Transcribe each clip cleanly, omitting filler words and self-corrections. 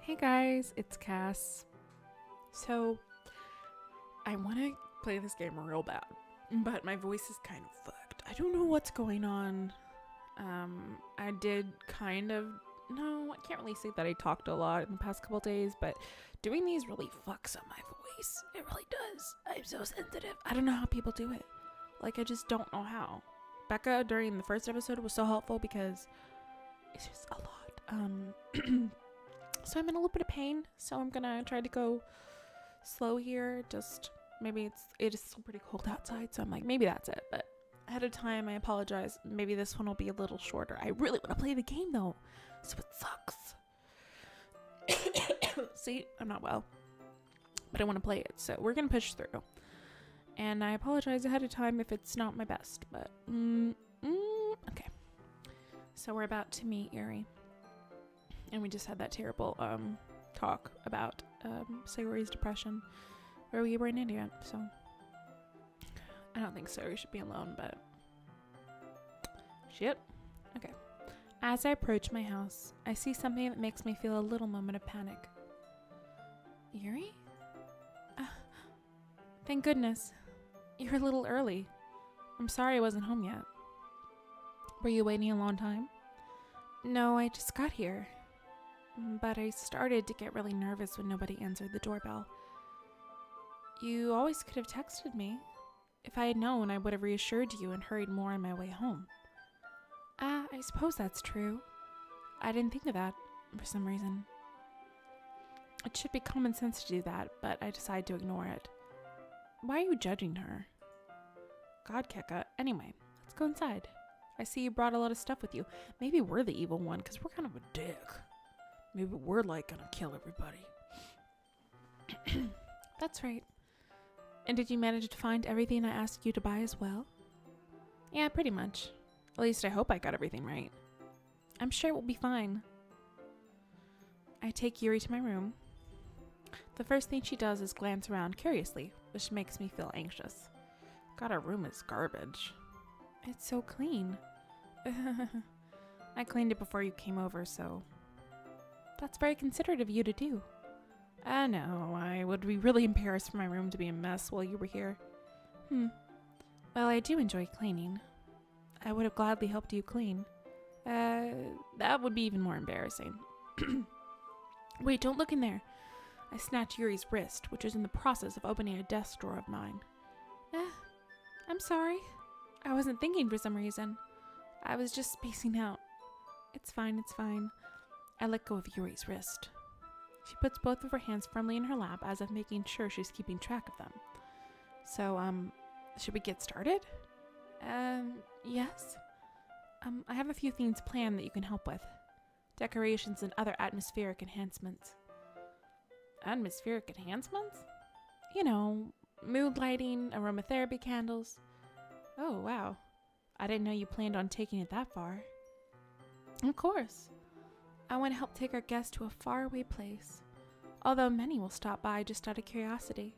Hey guys, it's Cass. So, I want to play this game real bad, but my voice is kind of fucked. I don't know what's going on. I did no, I can't really say that I talked a lot in the past couple days, but doing these really fucks up my voice. It really does. I'm so sensitive. I don't know how people do it. Like, I just don't know how. Becca, during the first episode, was so helpful because it's just a lot. So I'm in a little bit of pain, so I'm gonna try to go slow here. Just maybe it is still pretty cold outside, so I'm like, maybe that's it. But ahead of time, I apologize. Maybe this one will be a little shorter. I really want to play the game though, so it sucks. See, I'm not well, but I want to play it, so we're gonna push through. And I apologize ahead of time if it's not my best, but okay. So we're about to meet Yuri. And we just had that terrible talk about Sayori's depression, where we were an idiot. So I don't think Sayori should be alone, but shit. Okay. As I approach my house, I see something that makes me feel a little moment of panic. Yuri? Thank goodness. You're a little early. I'm sorry I wasn't home yet. Were you waiting a long time? No, I just got here. But I started to get really nervous when nobody answered the doorbell. You always could have texted me. If I had known, I would have reassured you and hurried more on my way home. I suppose that's true. I didn't think of that for some reason. It should be common sense to do that, but I decided to ignore it. Why are you judging her? God, Keka. Anyway, let's go inside. I see you brought a lot of stuff with you. Maybe we're the evil one, because we're kind of a dick. Maybe we're like gonna kill everybody. That's right. And did you manage to find everything I asked you to buy as well? Yeah, pretty much. At least I hope I got everything right. I'm sure it will be fine. I take Yuri to my room. The first thing she does is glance around curiously, which makes me feel anxious. God, our room is garbage. It's so clean. I cleaned it before you came over, so... That's very considerate of you to do. No, I would be really embarrassed for my room to be a mess while you were here. Well, I do enjoy cleaning. I would have gladly helped you clean. That would be even more embarrassing. Wait, don't look in there. I snatch Yuri's wrist, which is in the process of opening a desk drawer of mine. I'm sorry. I wasn't thinking for some reason. I was just spacing out. It's fine, it's fine. I let go of Yuri's wrist. She puts both of her hands firmly in her lap as if making sure she's keeping track of them. So, should we get started? Yes. I have a few things planned that you can help with. Decorations and other atmospheric enhancements. Atmospheric enhancements? You know, mood lighting, aromatherapy candles. Oh, wow. I didn't know you planned on taking it that far. Of course. I want to help take our guests to a faraway place, although many will stop by just out of curiosity.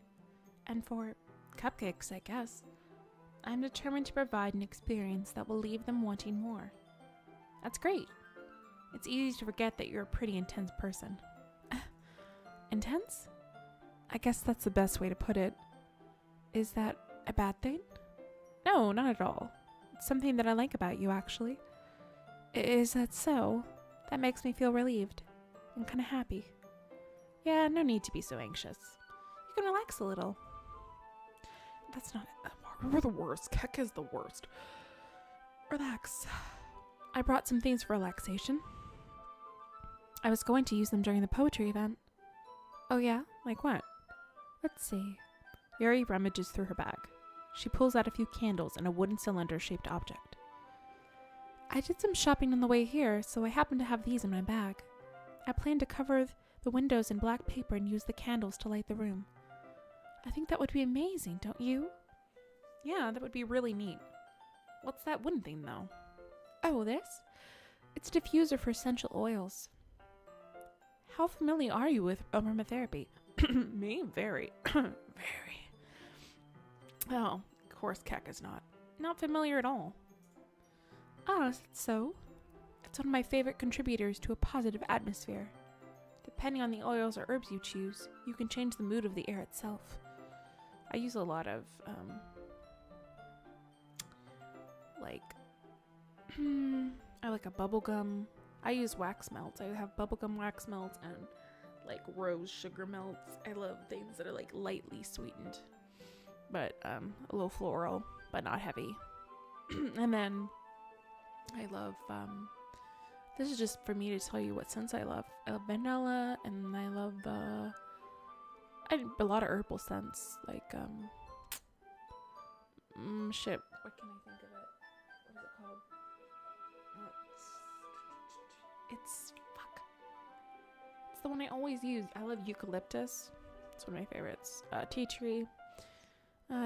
And for cupcakes, I guess. I'm determined to provide an experience that will leave them wanting more. That's great. It's easy to forget that you're a pretty intense person. Intense? I guess that's the best way to put it. Is that a bad thing? No, not at all. It's something that I like about you, actually. Is that so? That makes me feel relieved and kind of happy. Yeah, no need to be so anxious. You can relax a little. That's not it. We're the worst. Keck is the worst. Relax. I brought some things for relaxation. I was going to use them during the poetry event. Oh yeah? Like what? Let's see. Yuri rummages through her bag. She pulls out a few candles and a wooden cylinder-shaped object. I did some shopping on the way here, so I happen to have these in my bag. I plan to cover the windows in black paper and use the candles to light the room. I think that would be amazing, don't you? Yeah, that would be really neat. What's that wooden thing, though? Oh, this? It's a diffuser for essential oils. How familiar are you with aromatherapy? Me? Very. Very. Oh, of course Keck is not. Not familiar at all. Ah, is it so? It's one of my favorite contributors to a positive atmosphere. The Depending on the oils or herbs you choose, you can change the mood of the air itself. I use a lot of, I like a bubblegum. I use wax melts. I have bubblegum wax melts and like rose sugar melts. I love things that are like lightly sweetened, but a little floral, but not heavy. And then I love, this is just for me to tell you what scents I love. I love vanilla, and I love a lot of herbal scents, like, shit, what can I think of it? What is it called? It's the one I always use. I love eucalyptus. It's one of my favorites. Tea tree.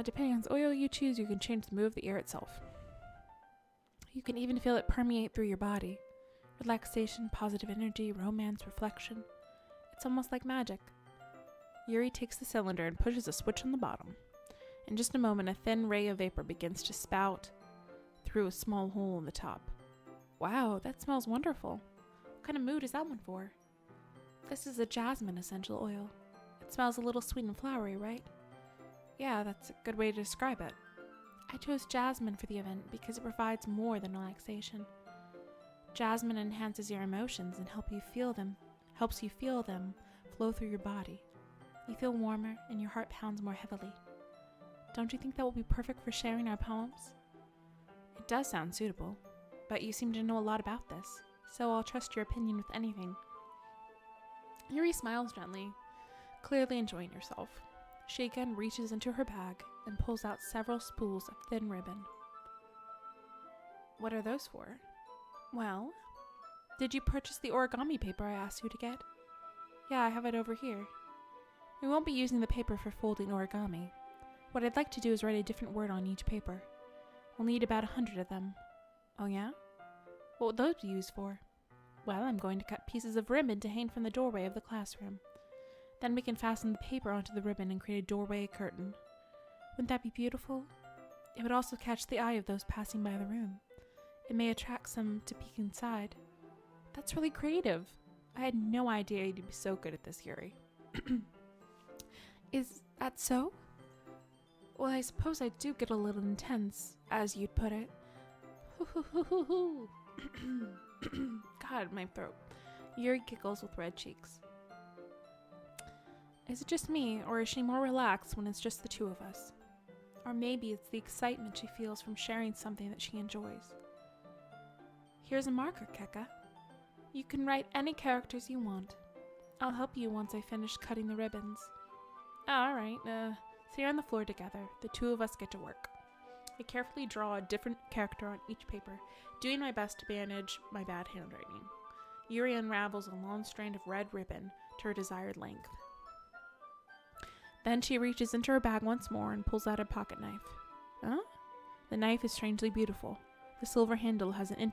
Depending on the oil you choose, you can change the mood of the air itself. You can even feel it permeate through your body. Relaxation, positive energy, romance, reflection. It's almost like magic. Yuri takes the cylinder and pushes a switch on the bottom. In just a moment, a thin ray of vapor begins to spout through a small hole in the top. Wow, that smells wonderful. What kind of mood is that one for? This is a jasmine essential oil. It smells a little sweet and flowery, right? Yeah, that's a good way to describe it. I chose jasmine for the event because it provides more than relaxation. Jasmine enhances your emotions and helps you feel them flow through your body. You feel warmer and your heart pounds more heavily. Don't you think that will be perfect for sharing our poems? It does sound suitable, but you seem to know a lot about this, so I'll trust your opinion with anything. Yuri smiles gently, clearly enjoying herself. She again reaches into her bag and pulls out several spools of thin ribbon. What are those for? Well, did you purchase the origami paper I asked you to get? Yeah, I have it over here. We won't be using the paper for folding origami. What I'd like to do is write a different word on each paper. We'll need about 100 of them. Oh yeah? What would those be used for? Well, I'm going to cut pieces of ribbon to hang from the doorway of the classroom. Then we can fasten the paper onto the ribbon and create a doorway curtain. Wouldn't that be beautiful? It would also catch the eye of those passing by the room. It may attract some to peek inside. That's really creative. I had no idea you'd be so good at this, Yuri. Is that so? Well, I suppose I do get a little intense, as you'd put it. God, my throat. Yuri giggles with red cheeks. Is it just me, or is she more relaxed when it's just the two of us? Or maybe it's the excitement she feels from sharing something that she enjoys. Here's a marker, Keka. You can write any characters you want. I'll help you once I finish cutting the ribbons. Alright, sit here on the floor together. The two of us get to work. I carefully draw a different character on each paper, doing my best to manage my bad handwriting. Yuri unravels a long strand of red ribbon to her desired length. Then she reaches into her bag once more and pulls out a pocket knife. Huh? The knife is strangely beautiful. The silver handle has an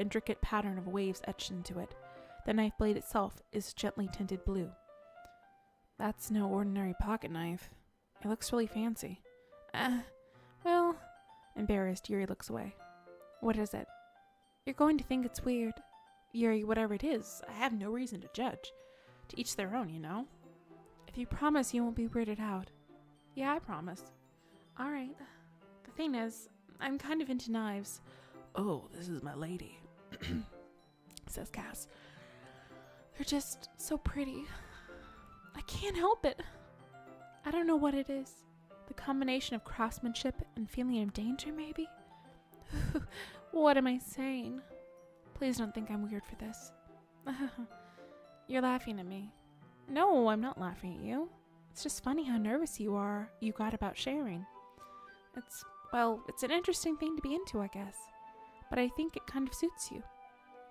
intricate pattern of waves etched into it. The knife blade itself is gently tinted blue. That's no ordinary pocket knife. It looks really fancy. Well, embarrassed, Yuri looks away. What is it? You're going to think it's weird. Yuri, whatever it is, I have no reason to judge. To each their own, you know? If you promise you won't be weirded out. Yeah, I promise. Alright. The thing is, I'm kind of into knives. Oh, this is my lady, says Cass. They're just so pretty. I can't help it. I don't know what it is. The combination of craftsmanship and feeling of danger, maybe? What am I saying? Please don't think I'm weird for this. You're laughing at me. No, I'm not laughing at you. It's just funny how nervous you got about sharing. It's an interesting thing to be into, I guess. But I think it kind of suits you.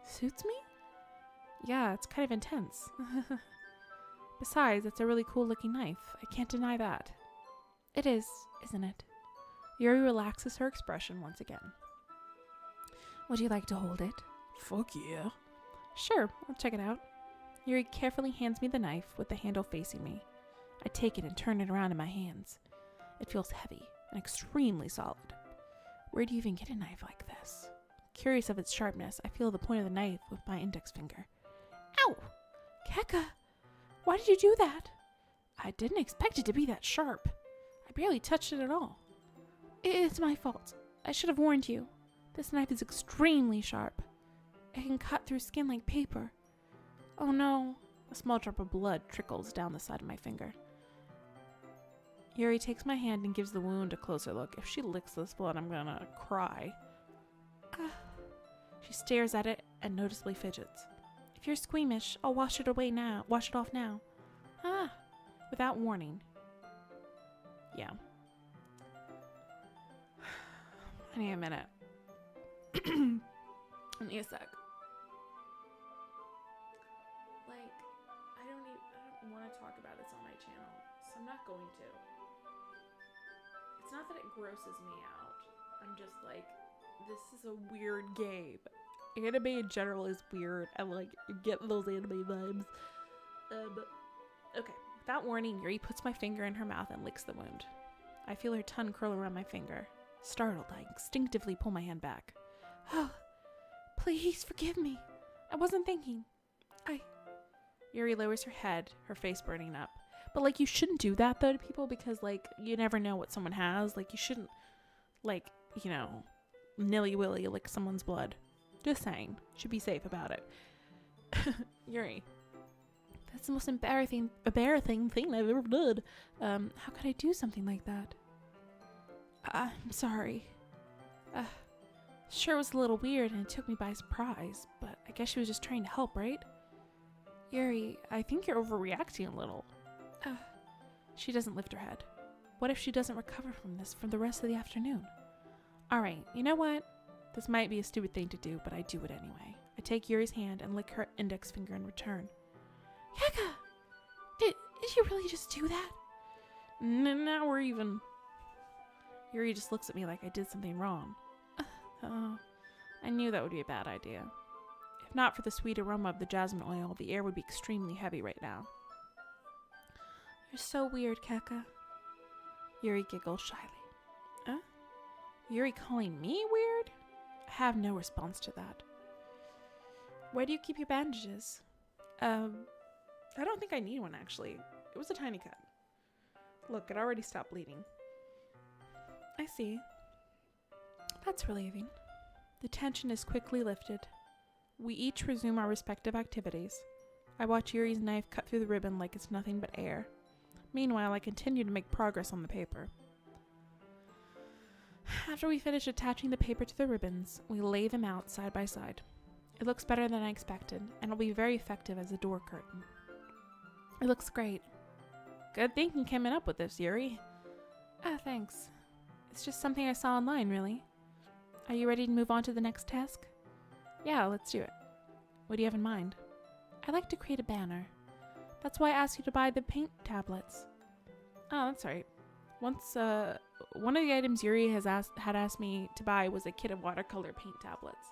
Suits me? Yeah, it's kind of intense. Besides, it's a really cool looking knife. I can't deny that. It is, isn't it? Yuri relaxes her expression once again. Would you like to hold it? Fuck yeah. Sure, I'll check it out. Yuri carefully hands me the knife with the handle facing me. I take it and turn it around in my hands. It feels heavy and extremely solid. Where do you even get a knife like this? Curious of its sharpness, I feel the point of the knife with my index finger. Ow! Keka! Why did you do that? I didn't expect it to be that sharp. I barely touched it at all. It's my fault. I should have warned you. This knife is extremely sharp. It can cut through skin like paper. Oh no. A small drop of blood trickles down the side of my finger. Yuri takes my hand and gives the wound a closer look. If she licks this blood, I'm gonna cry. She stares at it and noticeably fidgets. If you're squeamish, I'll wash it off now. Without warning. Yeah. I need a minute. I need a sec. Like, I don't want to talk about this on my channel, so I'm not going to. It's not that it grosses me out. I'm just like, this is a weird game. Anime in general is weird. I like get those anime vibes. Okay. Without warning, Yuri puts my finger in her mouth and licks the wound. I feel her tongue curl around my finger. Startled, I instinctively pull my hand back. Oh, please forgive me. I wasn't thinking. Yuri lowers her head, her face burning up. But, like, you shouldn't do that, though, to people because, like, you never know what someone has. Like, you shouldn't, like, you know, nilly-willy lick someone's blood. Just saying. Should be safe about it. Yuri. That's the most embarrassing thing I've ever done. How could I do something like that? I'm sorry. Sure was a little weird and it took me by surprise, but I guess she was just trying to help, right? Yuri, I think you're overreacting a little. She doesn't lift her head. What if she doesn't recover from this for the rest of the afternoon? Alright, you know what? This might be a stupid thing to do, but I do it anyway. I take Yuri's hand and lick her index finger in return. Yaka! Did you really just do that? Now we're even. Yuri just looks at me like I did something wrong. I knew that would be a bad idea. If not for the sweet aroma of the jasmine oil, the air would be extremely heavy right now. You're so weird, Keka. Yuri giggles shyly. Yuri calling me weird? I have no response to that. Where do you keep your bandages? I don't think I need one, actually. It was a tiny cut. Look, it already stopped bleeding. I see. That's relieving. The tension is quickly lifted. We each resume our respective activities. I watch Yuri's knife cut through the ribbon like it's nothing but air. Meanwhile, I continue to make progress on the paper. After we finish attaching the paper to the ribbons, we lay them out side by side. It looks better than I expected, and will be very effective as a door curtain. It looks great. Good thinking coming up with this, Yuri. Thanks. It's just something I saw online, really. Are you ready to move on to the next task? Yeah, let's do it. What do you have in mind? I'd like to create a banner. That's why I asked you to buy the paint tablets. Oh, that's right. Once, one of the items Yuri had asked me to buy was a kit of watercolor paint tablets.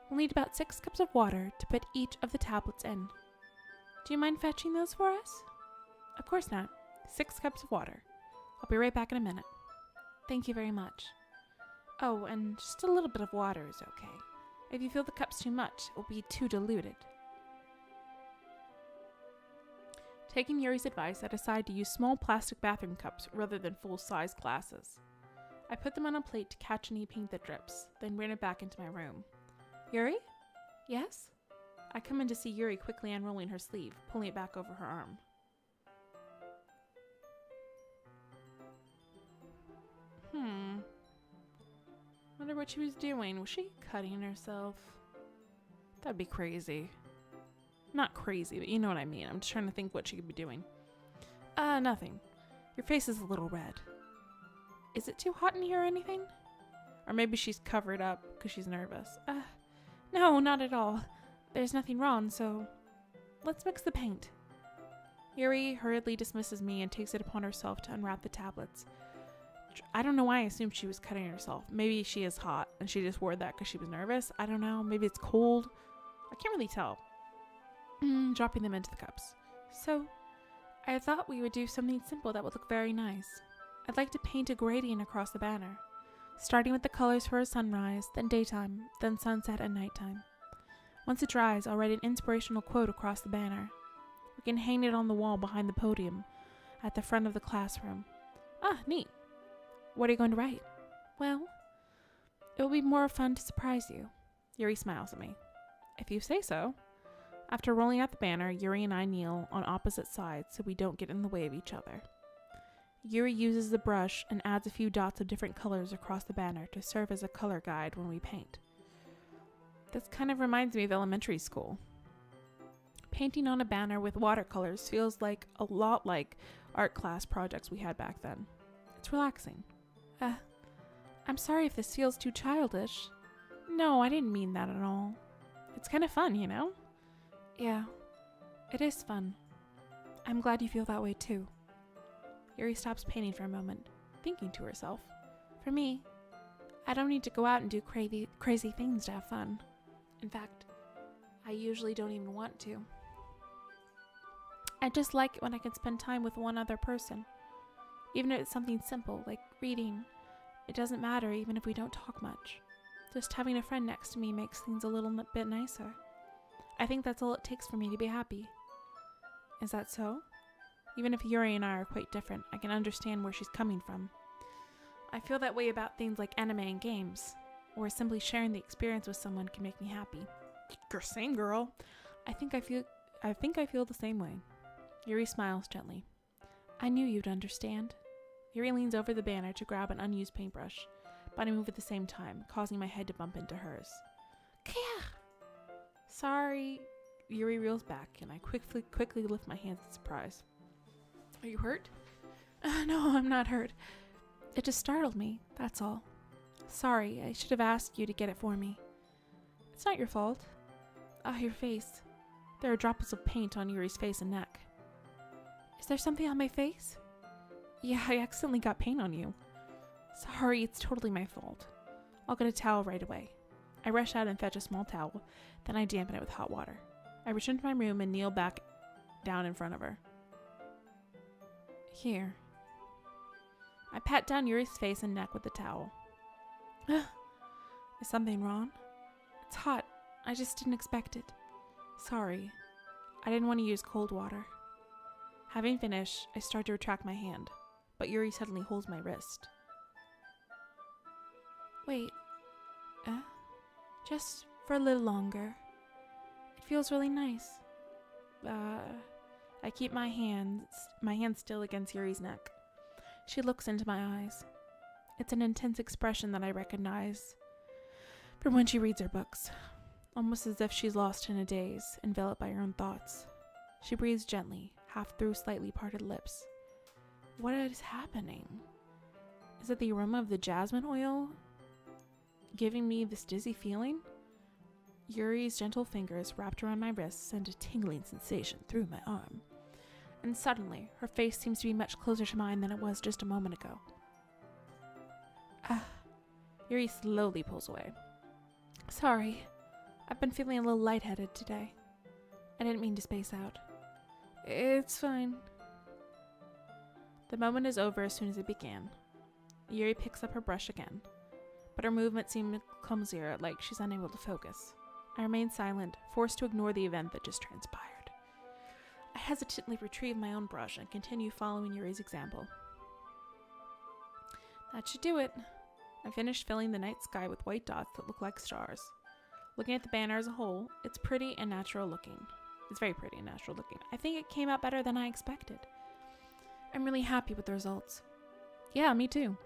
We'll need about 6 cups of water to put each of the tablets in. Do you mind fetching those for us? Of course not. 6 cups of water. I'll be right back in a minute. Thank you very much. Oh, and just a little bit of water is okay. If you fill the cups too much, it will be too diluted. Taking Yuri's advice, I decide to use small plastic bathroom cups rather than full-size glasses. I put them on a plate to catch any paint that drips, then bring it back into my room. Yuri? Yes? I come in to see Yuri quickly unrolling her sleeve, pulling it back over her arm. Wonder what she was doing. Was she cutting herself? That'd be crazy. Not crazy, but you know what I mean. I'm just trying to think what she could be doing. Nothing. Your face is a little red. Is it too hot in here or anything? Or maybe she's covered up because she's nervous. No, not at all. There's nothing wrong, so let's mix the paint. Yuri hurriedly dismisses me and takes it upon herself to unwrap the tablets. I don't know why I assumed she was cutting herself. Maybe she is hot and she just wore that because she was nervous. I don't know. Maybe it's cold. I can't really tell. Dropping them into the cups. So, I thought we would do something simple that would look very nice. I'd like to paint a gradient across the banner, starting with the colors for a sunrise, then daytime, then sunset and nighttime. Once it dries, I'll write an inspirational quote across the banner. We can hang it on the wall behind the podium at the front of the classroom. Ah, neat. What are you going to write? Well, it will be more fun to surprise you. Yuri smiles at me. If you say so. After rolling out the banner, Yuri and I kneel on opposite sides so we don't get in the way of each other. Yuri uses the brush and adds a few dots of different colors across the banner to serve as a color guide when we paint. This kind of reminds me of elementary school. Painting on a banner with watercolors feels like a lot like art class projects we had back then. It's relaxing. I'm sorry if this feels too childish. No, I didn't mean that at all. It's kind of fun, you know? Yeah, it is fun. I'm glad you feel that way too. Yuri stops painting for a moment, thinking to herself. For me, I don't need to go out and do crazy things to have fun. In fact, I usually don't even want to. I just like it when I can spend time with one other person. Even if it's something simple, like reading. It doesn't matter even if we don't talk much. Just having a friend next to me makes things a little bit nicer. I think that's all it takes for me to be happy. Is that so? Even if Yuri and I are quite different, I can understand where she's coming from. I feel that way about things like anime and games, or simply sharing the experience with someone can make me happy. Same girl. I think I feel the same way. Yuri smiles gently. I knew you'd understand. Yuri leans over the banner to grab an unused paintbrush, but I move at the same time, causing my head to bump into hers. Kaya! Sorry. Yuri reels back, and I quickly lift my hands in surprise. Are you hurt? No, I'm not hurt. It just startled me, that's all. Sorry, I should have asked you to get it for me. It's not your fault. Your face. There are droplets of paint on Yuri's face and neck. Is there something on my face? Yeah, I accidentally got paint on you. Sorry, it's totally my fault. I'll get a towel right away. I rush out and fetch a small towel, then I dampen it with hot water. I return to my room and kneel back down in front of her. Here. I pat down Yuri's face and neck with the towel. Is something wrong? It's hot. I just didn't expect it. Sorry. I didn't want to use cold water. Having finished, I start to retract my hand, but Yuri suddenly holds my wrist. Wait. Just for a little longer. It feels really nice. I keep my hand still against Yuri's neck. She looks into my eyes. It's an intense expression that I recognize from when she reads her books, almost as if she's lost in a daze, enveloped by her own thoughts. She breathes gently, half through slightly parted lips. What is happening? Is it the aroma of the jasmine oil giving me this dizzy feeling? Yuri's gentle fingers wrapped around my wrist sent a tingling sensation through my arm. And suddenly, her face seems to be much closer to mine than it was just a moment ago. Yuri slowly pulls away. Sorry, I've been feeling a little lightheaded today. I didn't mean to space out. It's fine. The moment is over as soon as it began. Yuri picks up her brush again, but her movements seem clumsier, like she's unable to focus. I remain silent, forced to ignore the event that just transpired. I hesitantly retrieve my own brush and continue following Yuri's example. That should do it. I finished filling the night sky with white dots that look like stars. Looking at the banner as a whole, it's pretty and natural looking. It's very pretty and natural looking. I think it came out better than I expected. I'm really happy with the results. Yeah, me too.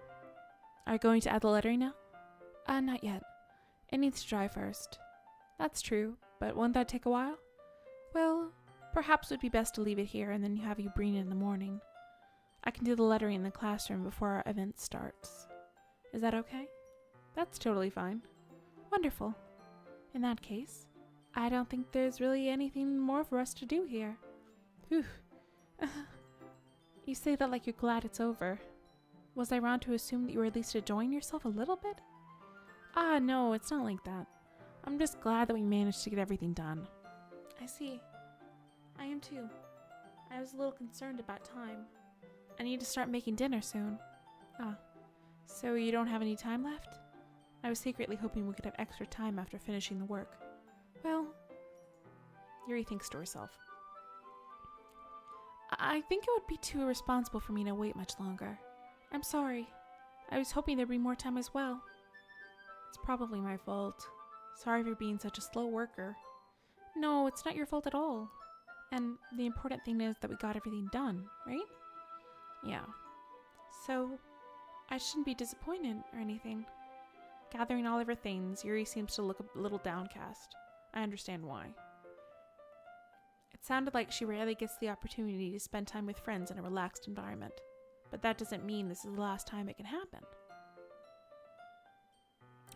Are you going to add the lettering now? Not yet. It needs to dry first. That's true, but won't that take a while? Well, perhaps it would be best to leave it here and then have you bring it in the morning. I can do the lettering in the classroom before our event starts. Is that okay? That's totally fine. Wonderful. In that case, I don't think there's really anything more for us to do here. Whew. You say that like you're glad it's over. Was I wrong to assume that you were at least enjoying yourself a little bit? No, it's not like that. I'm just glad that we managed to get everything done. I see. I am too. I was a little concerned about time. I need to start making dinner soon. So you don't have any time left? I was secretly hoping we could have extra time after finishing the work. Well, Yuri thinks to herself. I think it would be too irresponsible for me to wait much longer. I'm sorry. I was hoping there'd be more time as well. It's probably my fault. Sorry for being such a slow worker. No, it's not your fault at all. And the important thing is that we got everything done, right? Yeah. So, I shouldn't be disappointed or anything. Gathering all of her things, Yuri seems to look a little downcast. I understand why. It sounded like she rarely gets the opportunity to spend time with friends in a relaxed environment. But that doesn't mean this is the last time it can happen.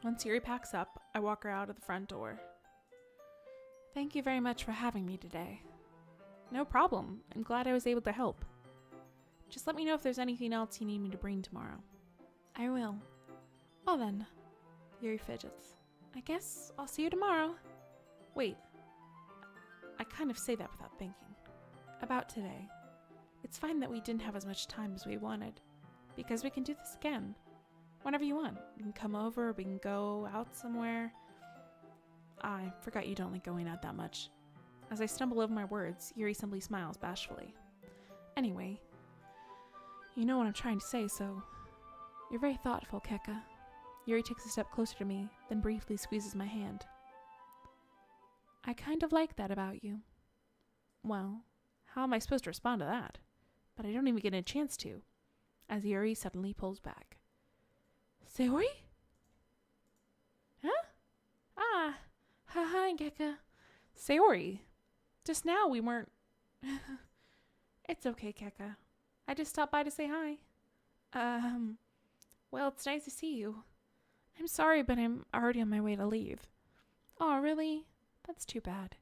Once Yuri packs up, I walk her out of the front door. Thank you very much for having me today. No problem. I'm glad I was able to help. Just let me know if there's anything else you need me to bring tomorrow. I will. Well then. Yuri fidgets. I guess I'll see you tomorrow. Wait. I kind of say that without thinking. About today. It's fine that we didn't have as much time as we wanted. Because we can do this again. Whenever you want. We can come over, we can go out somewhere. I forgot you don't like going out that much. As I stumble over my words, Yuri simply smiles bashfully. Anyway, you know what I'm trying to say, so... You're very thoughtful, Keka. Yuri takes a step closer to me, then briefly squeezes my hand. I kind of like that about you. Well, how am I supposed to respond to that? But I don't even get a chance to, as Yuri suddenly pulls back. Sayori? Huh? Ah, hi, Keka. Sayori. Just now we weren't... It's okay, Keka. I just stopped by to say hi. Well, it's nice to see you. I'm sorry, but I'm already on my way to leave. Oh, really? That's too bad.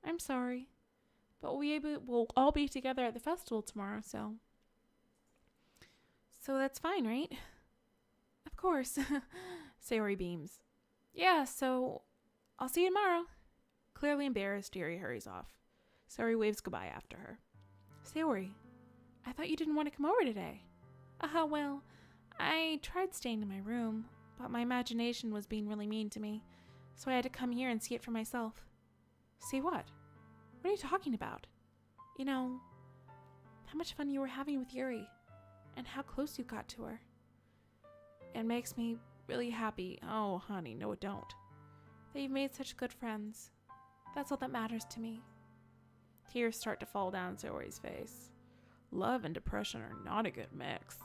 I'm sorry. But we'll all be together at the festival tomorrow, so... So that's fine, right? Of course. Sayori beams. Yeah, so... I'll see you tomorrow. Clearly embarrassed, Yuri hurries off. Sayori waves goodbye after her. Sayori, I thought you didn't want to come over today. Well, I tried staying in my room, but my imagination was being really mean to me, so I had to come here and see it for myself. See what? What are you talking about? You know, how much fun you were having with Yuri, and how close you got to her. It makes me really happy. Oh, honey, no it don't. That you've made such good friends. That's all that matters to me. Tears start to fall down Sayori's face. Love and depression are not a good mix.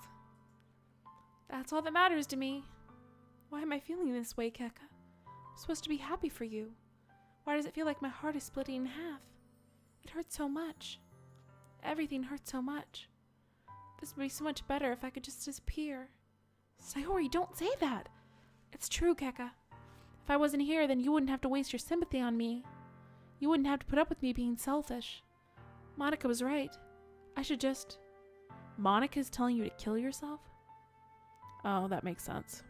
That's all that matters to me. Why am I feeling this way, Keka? I'm supposed to be happy for you. Why does it feel like my heart is splitting in half? It hurts so much. Everything hurts so much. This would be so much better if I could just disappear. Sayori, don't say that. It's true, Keka. If I wasn't here, then you wouldn't have to waste your sympathy on me. You wouldn't have to put up with me being selfish. Monika was right. I should just... Monika's telling you to kill yourself? Oh, that makes sense.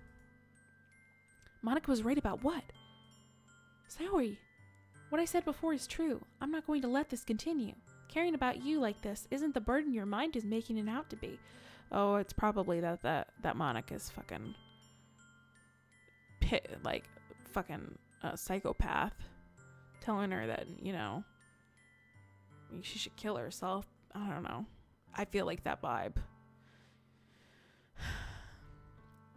Monika was right about what? Sayori, what I said before is true. I'm not going to let this continue. Caring about you like this isn't the burden your mind is making it out to be. Oh, it's probably that Monika's fucking... psychopath. Telling her that, you know, she should kill herself. I don't know. I feel like that vibe.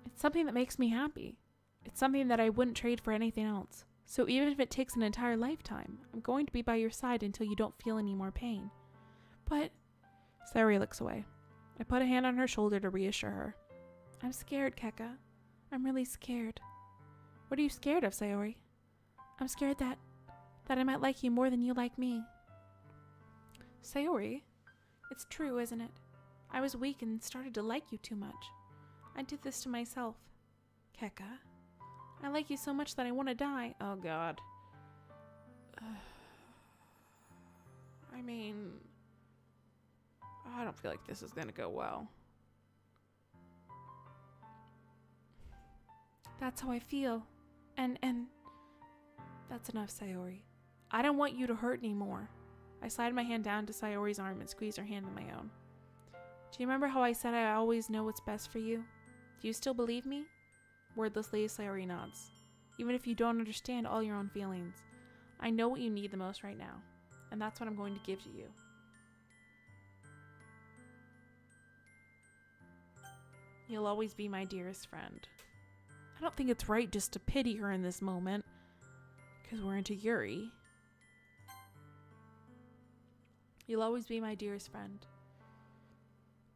It's something that makes me happy. It's something that I wouldn't trade for anything else. So even if it takes an entire lifetime, I'm going to be by your side until you don't feel any more pain. But... Sayori looks away. I put a hand on her shoulder to reassure her. I'm scared, Keka. I'm really scared. What are you scared of, Sayori? I'm scared that I might like you more than you like me. Sayori, it's true, isn't it? I was weak and started to like you too much. I did this to myself. Keka, I like you so much that I want to die. Oh, God. I mean, I don't feel like this is going to go well. That's how I feel. And that's enough, Sayori. I don't want you to hurt anymore. I slide my hand down to Sayori's arm and squeeze her hand in my own. Do you remember how I said I always know what's best for you? Do you still believe me? Wordlessly, Sayori nods. Even if you don't understand all your own feelings, I know what you need the most right now, and that's what I'm going to give to you. You'll always be my dearest friend. I don't think it's right just to pity her in this moment, because we're into Yuri. You'll always be my dearest friend.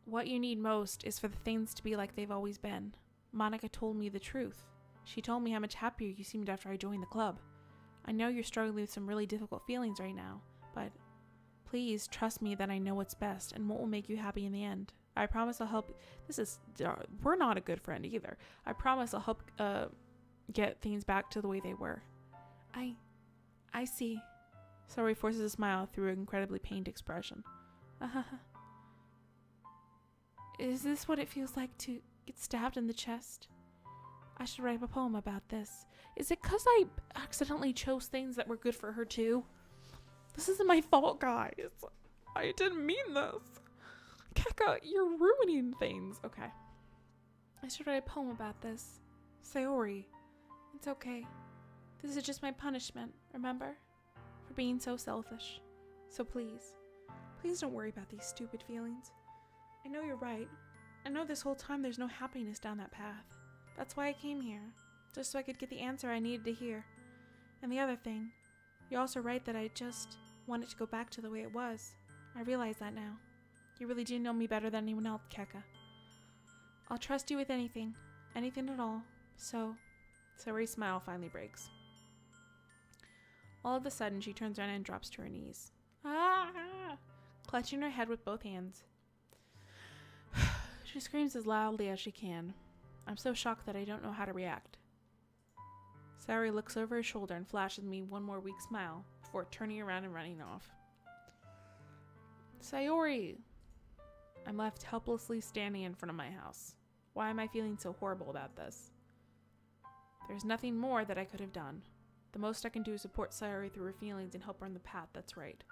What you need most is for the things to be like they've always been. Monika told me the truth. She told me how much happier you seemed after I joined the club. I know you're struggling with some really difficult feelings right now, but please trust me that I know what's best and what will make you happy in the end. I promise I'll help. We're not a good friend either. I promise I'll help get things back to the way they were. I see. Sayori forces a smile through an incredibly pained expression. Is this what it feels like to get stabbed in the chest? I should write a poem about this. Is it 'cause I accidentally chose things that were good for her too? This isn't my fault, guys. I didn't mean this. Keka, you're ruining things. Okay. I should write a poem about this. Sayori, it's okay. This is just my punishment, remember? For being so selfish. So please don't worry about these stupid feelings. I know you're right. I know this whole time there's no happiness down that path. That's why I came here. Just so I could get the answer I needed to hear. And the other thing, you're also right that I just wanted to go back to the way it was. I realize that now. You really do know me better than anyone else, Keka. I'll trust you with anything. Anything at all. So, Sayori's smile finally breaks. All of a sudden, she turns around and drops to her knees. Clutching her head with both hands. She screams as loudly as she can. I'm so shocked that I don't know how to react. Sayori looks over her shoulder and flashes me one more weak smile before turning around and running off. Sayori! I'm left helplessly standing in front of my house. Why am I feeling so horrible about this? There's nothing more that I could have done. The most I can do is support Sayori through her feelings and help her on the path that's right.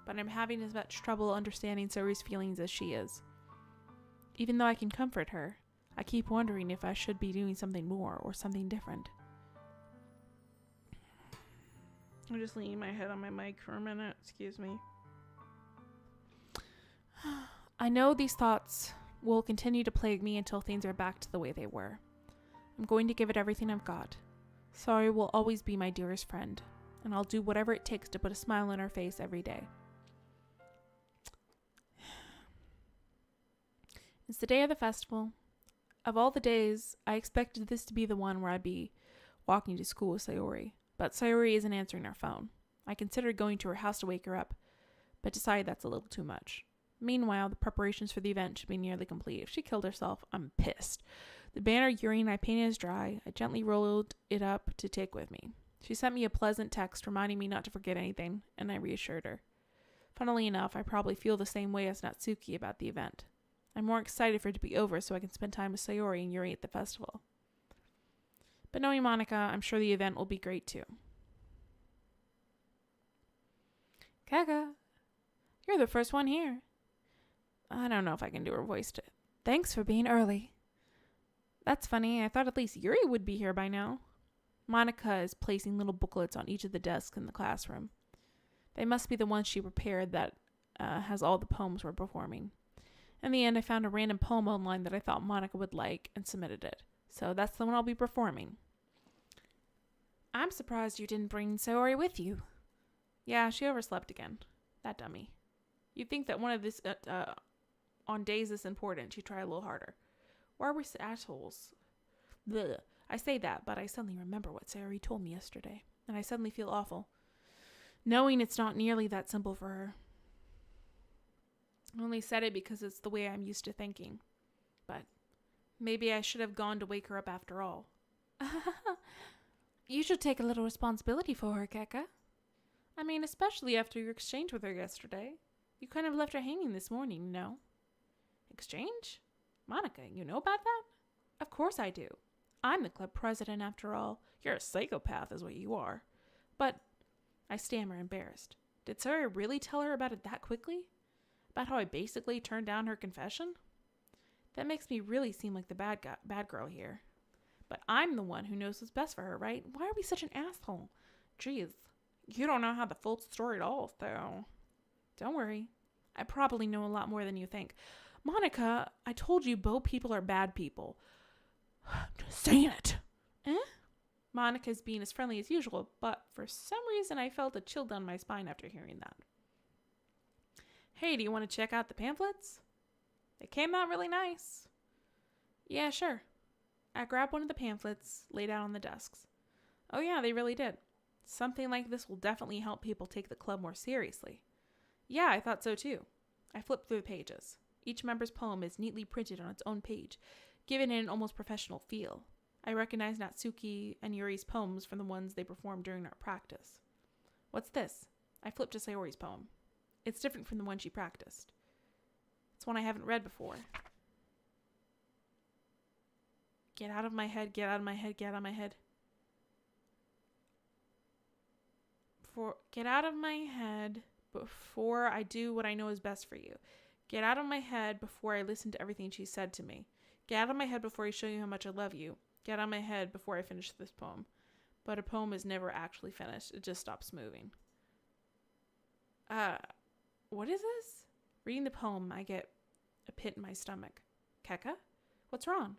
But I'm having as much trouble understanding Sayori's feelings as she is. Even though I can comfort her, I keep wondering if I should be doing something more or something different. I'm just leaning my head on my mic for a minute. Excuse me. I know these thoughts will continue to plague me until things are back to the way they were. I'm going to give it everything I've got. Sayori will always be my dearest friend, and I'll do whatever it takes to put a smile on her face every day. It's the day of the festival. Of all the days, I expected this to be the one where I'd be walking to school with Sayori, but Sayori isn't answering her phone. I considered going to her house to wake her up, but decided that's a little too much. Meanwhile, the preparations for the event should be nearly complete. If she killed herself, I'm pissed. The banner Yuri and I painted is dry. I gently rolled it up to take with me. She sent me a pleasant text reminding me not to forget anything, and I reassured her. Funnily enough, I probably feel the same way as Natsuki about the event. I'm more excited for it to be over so I can spend time with Sayori and Yuri at the festival. But knowing Monika, I'm sure the event will be great too. Keka, you're the first one here. I don't know if I can do her voice. Thanks for being early. That's funny. I thought at least Yuri would be here by now. Monika is placing little booklets on each of the desks in the classroom. They must be the ones she prepared that has all the poems we're performing. In the end, I found a random poem online that I thought Monika would like and submitted it. So that's the one I'll be performing. I'm surprised you didn't bring Sayori with you. Yeah, she overslept again. That dummy. You'd think that one of this, on days this important, she'd try a little harder. Why are we assholes? Blech. I say that, but I suddenly remember what Sayori told me yesterday, and I suddenly feel awful, knowing it's not nearly that simple for her. I only said it because it's the way I'm used to thinking. But maybe I should have gone to wake her up after all. You should take a little responsibility for her, Keka. I mean, especially after your exchange with her yesterday. You kind of left her hanging this morning, you know. Exchange? Monika, you know about that? Of course I do. I'm the club president after all. You're a psychopath is what you are. But, I stammer, embarrassed. Did Sayori really tell her about it that quickly? About how I basically turned down her confession? That makes me really seem like the bad girl here. But I'm the one who knows what's best for her, right? Why are we such an asshole? Jeez, you don't know how the full story at all, though. Don't worry. I probably know a lot more than you think. Monika, I told you both people are bad people. I'm just saying it. Eh? Monika's being as friendly as usual, but for some reason I felt a chill down my spine after hearing that. Hey, do you want to check out the pamphlets? They came out really nice. Yeah, sure. I grabbed one of the pamphlets, laid out on the desks. Oh yeah, they really did. Something like this will definitely help people take the club more seriously. Yeah, I thought so too. I flipped through the pages. Each member's poem is neatly printed on its own page, giving it an almost professional feel. I recognized Natsuki and Yuri's poems from the ones they performed during our practice. What's this? I flipped to Sayori's poem. It's different from the one she practiced. It's one I haven't read before. Get out of my head, get out of my head, get out of my head. Get out of my head before I do what I know is best for you. Get out of my head before I listen to everything she said to me. Get out of my head before I show you how much I love you. Get out of my head before I finish this poem. But a poem is never actually finished. It just stops moving. What is this? Reading the poem, I get a pit in my stomach. Keka? What's wrong?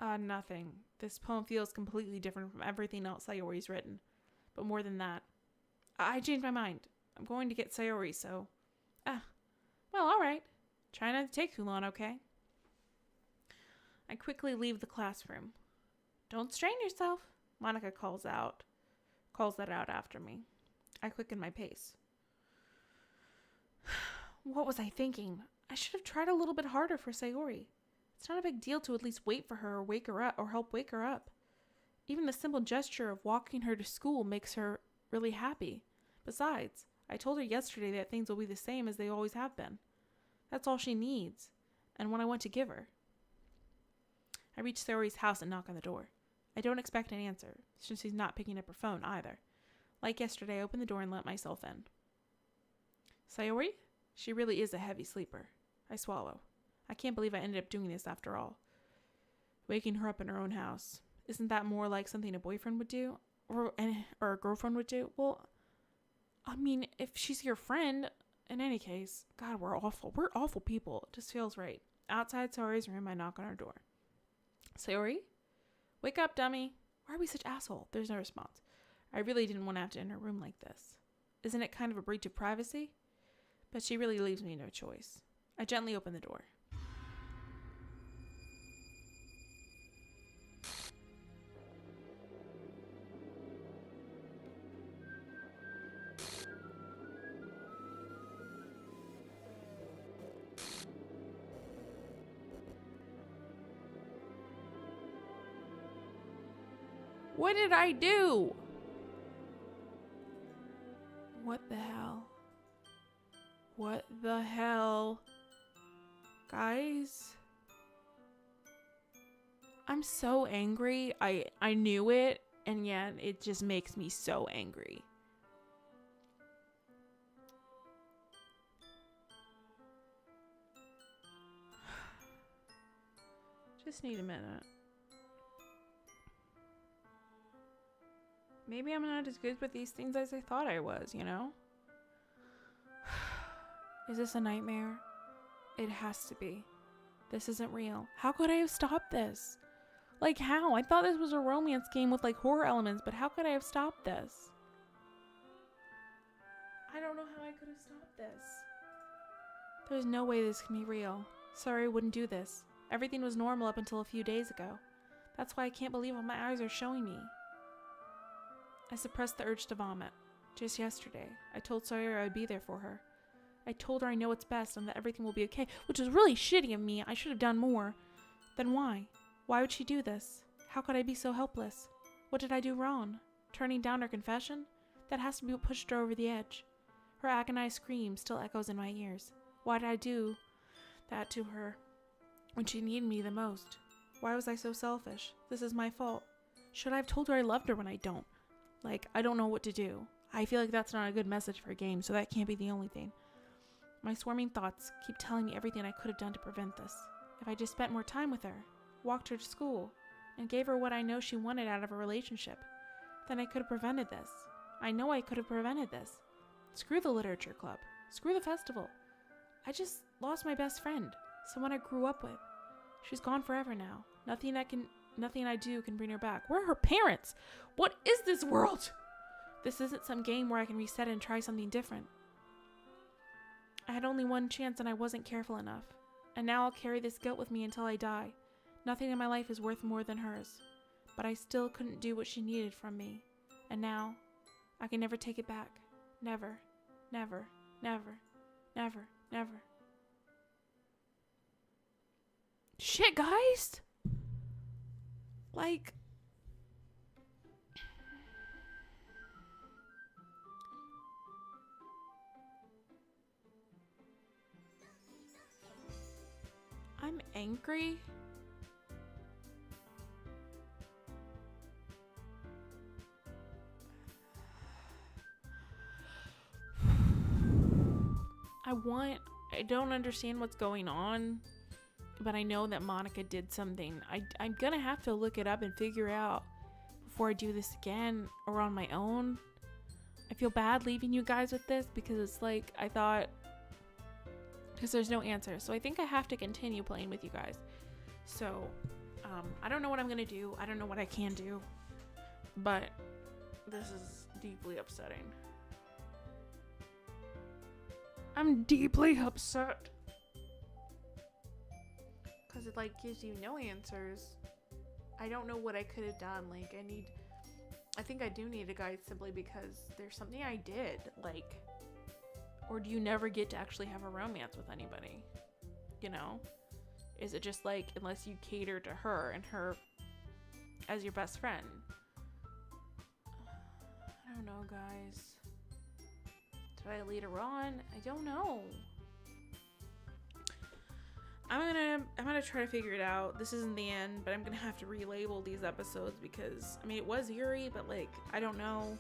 Nothing. This poem feels completely different from everything else Sayori's written. But more than that, I changed my mind. I'm going to get Sayori, so... well, alright. Try not to take too long, okay? I quickly leave the classroom. Don't strain yourself, Monika calls that out after me. I quicken my pace. What was I thinking? I should have tried a little bit harder for Sayori. It's not a big deal to at least wait for her or wake her up or help wake her up. Even the simple gesture of walking her to school makes her really happy. Besides, I told her yesterday that things will be the same as they always have been. That's all she needs, and what I want to give her. I reach Sayori's house and knock on the door. I don't expect an answer, since she's not picking up her phone either. Like yesterday, I open the door and let myself in. Sayori? She really is a heavy sleeper. I swallow. I can't believe I ended up doing this after all. Waking her up in her own house. Isn't that more like something a boyfriend would do? Or a girlfriend would do? Well, I mean, if she's your friend, in any case, God, we're awful. We're awful people. It just feels right. Outside Sayori's room, I knock on her door. Sayori? Wake up, dummy. Why are we such assholes? There's no response. I really didn't want to have to enter a room like this. Isn't it kind of a breach of privacy? But she really leaves me no choice. I gently open the door. What did I do? What the hell? What the hell? Guys? I'm so angry. I knew it, and yet it just makes me so angry. Just need a minute. Maybe I'm not as good with these things as I thought I was, you know? Is this a nightmare? It has to be. This isn't real. How could I have stopped this? Like how? I thought this was a romance game with like horror elements, but how could I have stopped this? I don't know how I could have stopped this. There's no way this can be real. Sorry, I wouldn't do this. Everything was normal up until a few days ago. That's why I can't believe what my eyes are showing me. I suppressed the urge to vomit. Just yesterday, I told Sayori I'd be there for her. I told her I know what's best and that everything will be okay, which was really shitty of me. I should have done more. Then why? Why would she do this? How could I be so helpless? What did I do wrong? Turning down her confession? That has to be what pushed her over the edge. Her agonized scream still echoes in my ears. Why did I do that to her when she needed me the most? Why was I so selfish? This is my fault. Should I have told her I loved her when I don't? Like, I don't know what to do. I feel like that's not a good message for a game, so that can't be the only thing. My swarming thoughts keep telling me everything I could have done to prevent this. If I just spent more time with her, walked her to school, and gave her what I know she wanted out of a relationship, then I could have prevented this. I know I could have prevented this. Screw the literature club. Screw the festival. I just lost my best friend. Someone I grew up with. She's gone forever now. Nothing I do can bring her back. Where are her parents? What is this world? This isn't some game where I can reset and try something different. I had only one chance and I wasn't careful enough. And now I'll carry this guilt with me until I die. Nothing in my life is worth more than hers. But I still couldn't do what she needed from me. And now, I can never take it back. Never, never, never, never, never. Shit, guys! Like... I'm angry. I don't understand what's going on, but I know that Monika did something. I'm gonna have to look it up and figure out before I do this again or on my own. I feel bad leaving you guys with this because it's like I thought, because there's no answer. So I think I have to continue playing with you guys. So I don't know what I'm gonna do. I don't know what I can do, but this is deeply upsetting. I'm deeply upset. Because it like gives you no answers. I don't know what I could have done. Like I think I do need a guide simply because there's something I did. Like, or do you never get to actually have a romance with anybody? You know? Is it just like, unless you cater to her and her as your best friend? I don't know, guys. Did I lead her on? I don't know. I'm gonna try to figure it out. This isn't the end, but I'm gonna have to relabel these episodes because, I mean, it was Yuri, but like, I don't know.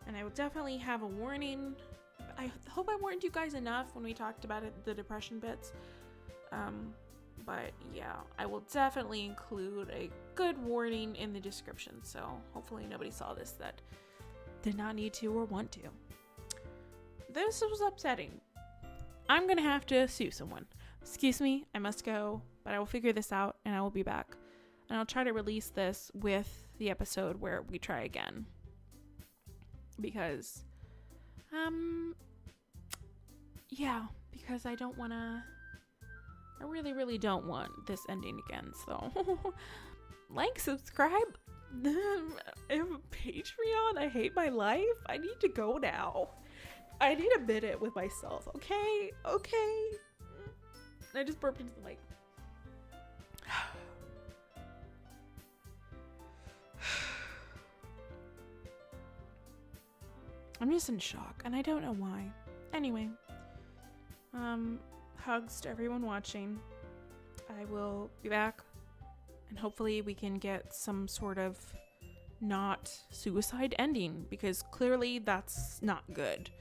And I will definitely have a warning. I hope I warned you guys enough when we talked about it, the depression bits. But yeah, I will definitely include a good warning in the description. So hopefully nobody saw this that did not need to or want to. This was upsetting. I'm gonna have to sue someone. Excuse me, I must go, but I will figure this out and I will be back. And I'll try to release this with the episode where we try again. Because, yeah, because I don't want to, I really, really don't want this ending again. So, like, subscribe, Patreon, I hate my life. I need to go now. I need a minute with myself, okay? Okay. I just burped into the mic. I'm just in shock, and I don't know why. Anyway, hugs to everyone watching. I will be back, and hopefully we can get some sort of not suicide ending, because clearly that's not good.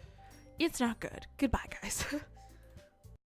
It's not good. Goodbye, guys.